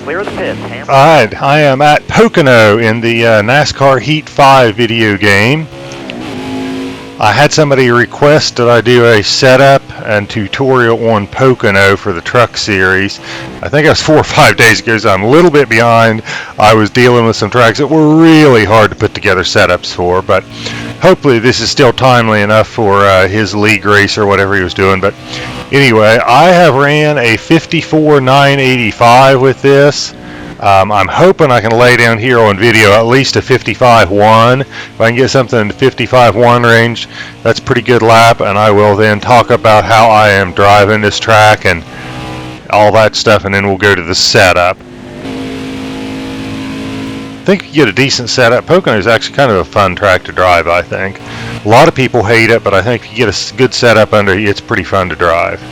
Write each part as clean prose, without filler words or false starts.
clear the pits. Alright, I am at Pocono in the NASCAR Heat 5 video game. I had somebody request that I do a setup and tutorial on Pocono for the truck series. I think it was 4 or 5 days ago, so I'm a little bit behind. I was dealing with some tracks that were really hard to put together setups for, but hopefully this is still timely enough for his league race or whatever he was doing. But anyway, I have ran a 54.985 with this. I'm hoping I can lay down here on video at least a 55.1. If I can get something in the 55.1 range, that's a pretty good lap, and I will then talk about how I am driving this track and all that stuff, and then we'll go to the setup. I think you get a decent setup. Pocono is actually kind of a fun track to drive, I think. A lot of people hate it, but I think if you get a good setup under you, it's pretty fun to drive.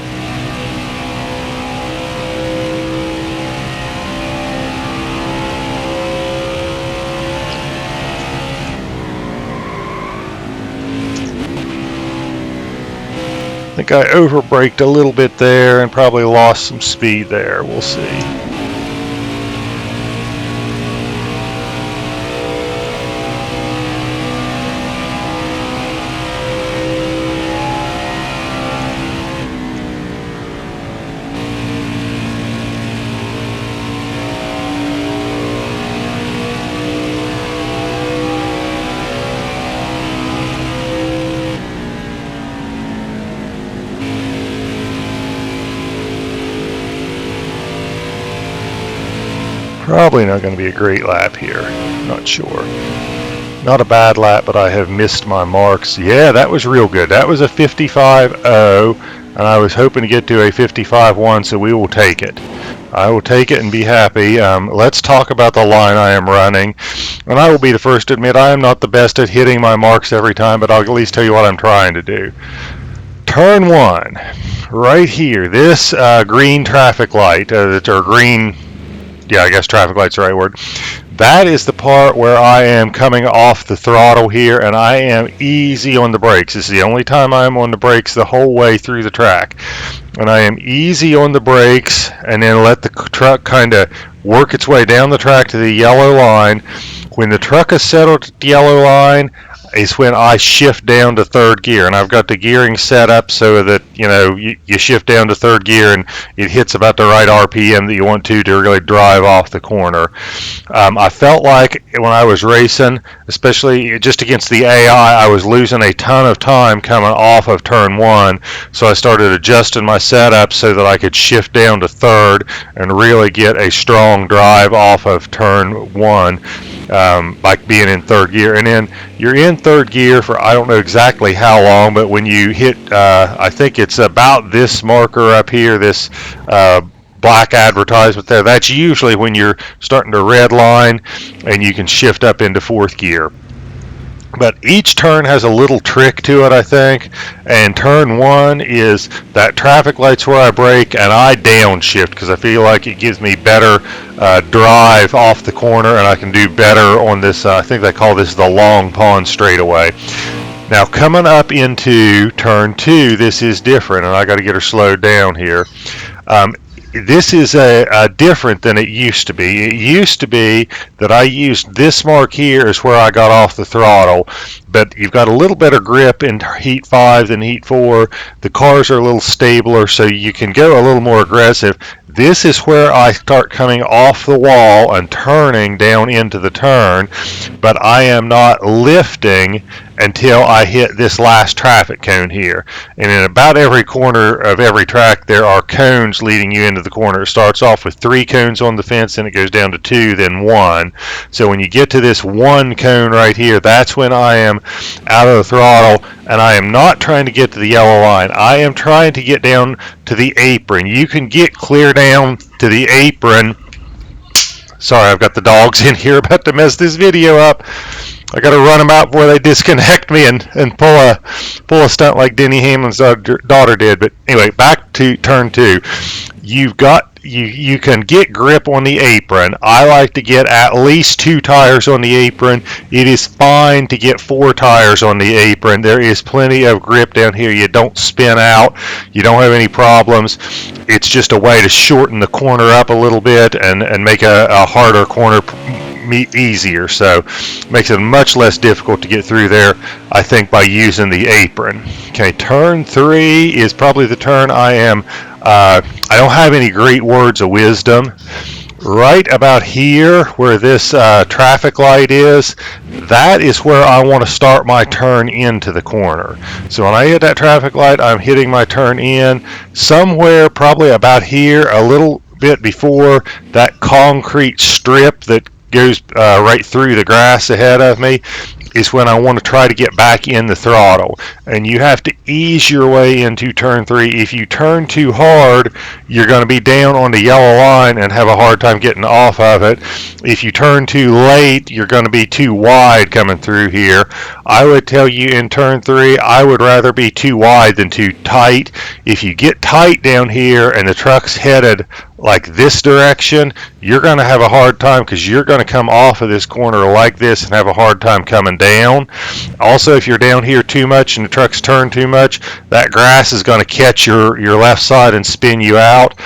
I think I overbraked a little bit there and probably lost some speed there. We'll see. Probably not going to be a great lap here. Not sure. Not a bad lap, but I have missed my marks. Yeah, that was real good. That was a 55.0, and I was hoping to get to a 55.1, so we will take it. I will take it and be happy. Let's talk about the line I am running. And I will be the first to admit I am not the best at hitting my marks every time, but I'll at least tell you what I'm trying to do. Turn 1, right here. This green traffic light, or green... yeah, I guess traffic light's the right word. That is the part where I am coming off the throttle here, and I am easy on the brakes. This is the only time I am on the brakes the whole way through the track. And I am easy on the brakes, and then let the truck kind of work its way down the track to the yellow line. When the truck is settled at the yellow line, is when I shift down to third gear, and I've got the gearing set up so that you shift down to third gear and it hits about the right RPM that you want to really drive off the corner. I felt like when I was racing, especially just against the AI, I was losing a ton of time coming off of turn 1, so I started adjusting my setup so that I could shift down to third and really get a strong drive off of turn 1 by being in third gear. And then you're in third gear for I don't know exactly how long, but when you hit I think it's about this marker up here, this black advertisement there, that's usually when you're starting to red line and you can shift up into fourth gear. But each turn has a little trick to it, I think. And turn 1 is that traffic light's where I brake and I downshift because I feel like it gives me better drive off the corner, and I can do better on this. I think they call this the long pond straightaway. Now coming up into turn 2, this is different, and I got to get her slowed down here. This is different than it used to be. It used to be that I used this mark here is where I got off the throttle, but you've got a little better grip in Heat 5 than Heat 4. The cars are a little stabler, so you can go a little more aggressive. This is where I start coming off the wall and turning down into the turn, but I am not lifting until I hit this last traffic cone here. And in about every corner of every track, there are cones leading you into the corner. It starts off with 3 cones on the fence, and it goes down to 2, then 1. So when you get to this 1 cone right here, that's when I am out of the throttle, and I am not trying to get to the yellow line. I am trying to get down to the apron. You can get clear down to the apron. Sorry, I've got the dogs in here about to mess this video up. I got to run them out before they disconnect me and pull a stunt like Denny Hamlin's daughter did. But anyway, back to turn 2. You've got you can get grip on the apron. I like to get at least 2 tires on the apron. It is fine to get 4 tires on the apron. There is plenty of grip down here. You don't spin out. You don't have any problems. It's just a way to shorten the corner up a little bit and make a harder corner easier. So makes it much less difficult to get through there, I think, by using the apron. Okay, turn 3 is probably the turn I don't have any great words of wisdom. Right about here where this traffic light is, that is where I want to start my turn into the corner. So when I hit that traffic light, I'm hitting my turn in somewhere probably about here, a little bit before that concrete strip that goes right through the grass ahead of me, is when I want to try to get back in the throttle. And you have to ease your way into turn 3. If you turn too hard, you're going to be down on the yellow line and have a hard time getting off of it. If you turn too late, you're going to be too wide coming through here. I would tell you in turn 3, I would rather be too wide than too tight. If you get tight down here and the truck's headed like this direction, you're going to have a hard time because you're going to come off of this corner like this and have a hard time coming down. Also, if you're down here too much and the truck's turned too much, that grass is going to catch your left side and spin you out.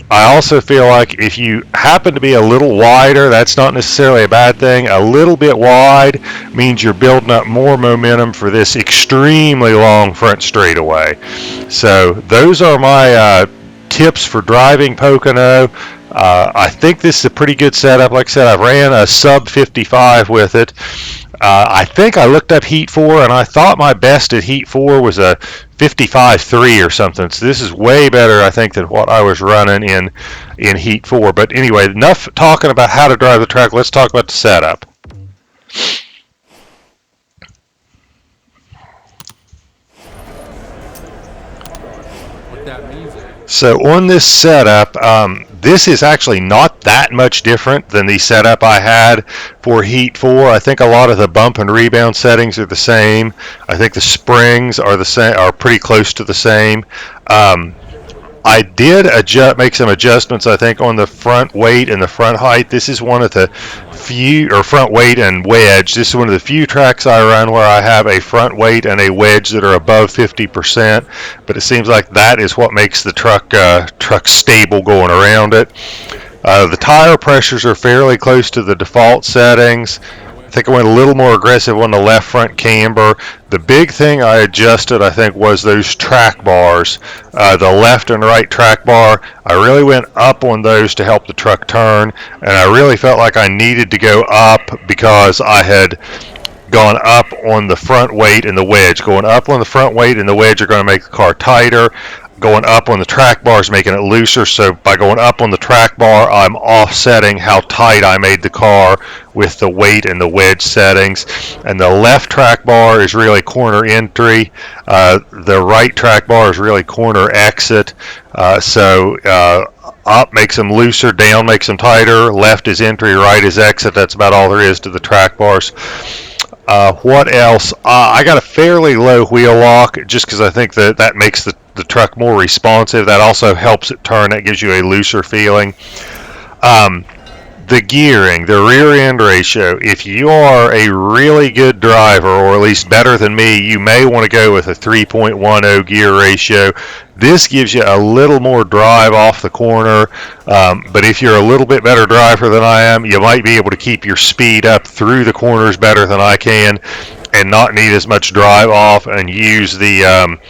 I also feel like if you happen to be a little wider, that's not necessarily a bad thing. A little bit wide means you're building up more momentum for this extremely long front straightaway. So those are my tips for driving Pocono. I think this is a pretty good setup. Like I said, I ran a sub 55 with it. I think I looked up Heat 4 and I thought my best at Heat 4 was a 55.3 or something. So this is way better, I think, than what I was running in Heat 4. But anyway, enough talking about how to drive the track. Let's talk about the setup. So on this setup, this is actually not that much different than the setup I had for Heat 4. I think a lot of the bump and rebound settings are the same. I think the springs are the same, are pretty close to the same. I did make some adjustments, I think, on the front weight and the front height. This is one of the few, or front weight and wedge. This is one of the few tracks I run where I have a front weight and a wedge that are above 50%. But it seems like that is what makes the truck stable going around it. The tire pressures are fairly close to the default settings. I think I went a little more aggressive on the left front camber. The big thing I adjusted, I think, was those track bars. The left and right track bar, I really went up on those to help the truck turn, and I really felt like I needed to go up because I had gone up on the front weight and the wedge. Going up on the front weight and the wedge are going to make the car tighter. Going up on the track bar is making it looser, so by going up on the track bar, I'm offsetting how tight I made the car with the weight and the wedge settings. And the left track bar is really corner entry. The right track bar is really corner exit. Up makes them looser, down makes them tighter, left is entry, right is exit. That's about all there is to the track bars. What else? I got a fairly low wheel lock just because I think that makes the truck more responsive. That also helps it turn. That gives you a looser feeling. The gearing, the rear end ratio, if you are a really good driver, or at least better than me, you may want to go with a 3.10 gear ratio. This gives you a little more drive off the corner, but if you're a little bit better driver than I am, you might be able to keep your speed up through the corners better than I can and not need as much drive off and use the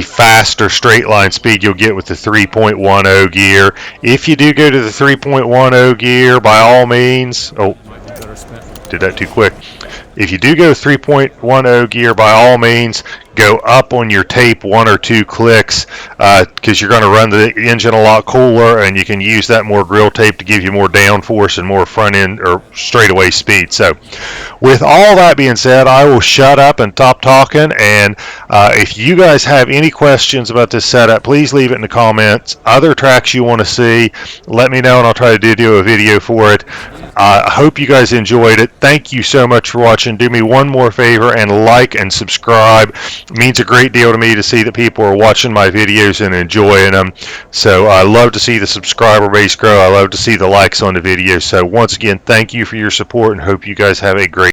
faster straight line speed you'll get with the 3.10 gear. If you do go to the 3.10 gear, by all means, did that too quick. If you do go 3.10 gear, by all means, go up on your tape 1 or 2 clicks because you're going to run the engine a lot cooler, and you can use that more grill tape to give you more downforce and more front end or straightaway speed. So with all that being said, I will shut up and stop talking, and if you guys have any questions about this setup, please leave it in the comments. Other tracks you want to see, let me know and I'll try to do a video for it. I hope you guys enjoyed it. Thank you so much for watching. Do me one more favor and like and subscribe. It means a great deal to me to see that people are watching my videos and enjoying them. So I love to see the subscriber base grow. I love to see the likes on the videos. So once again, thank you for your support and hope you guys have a great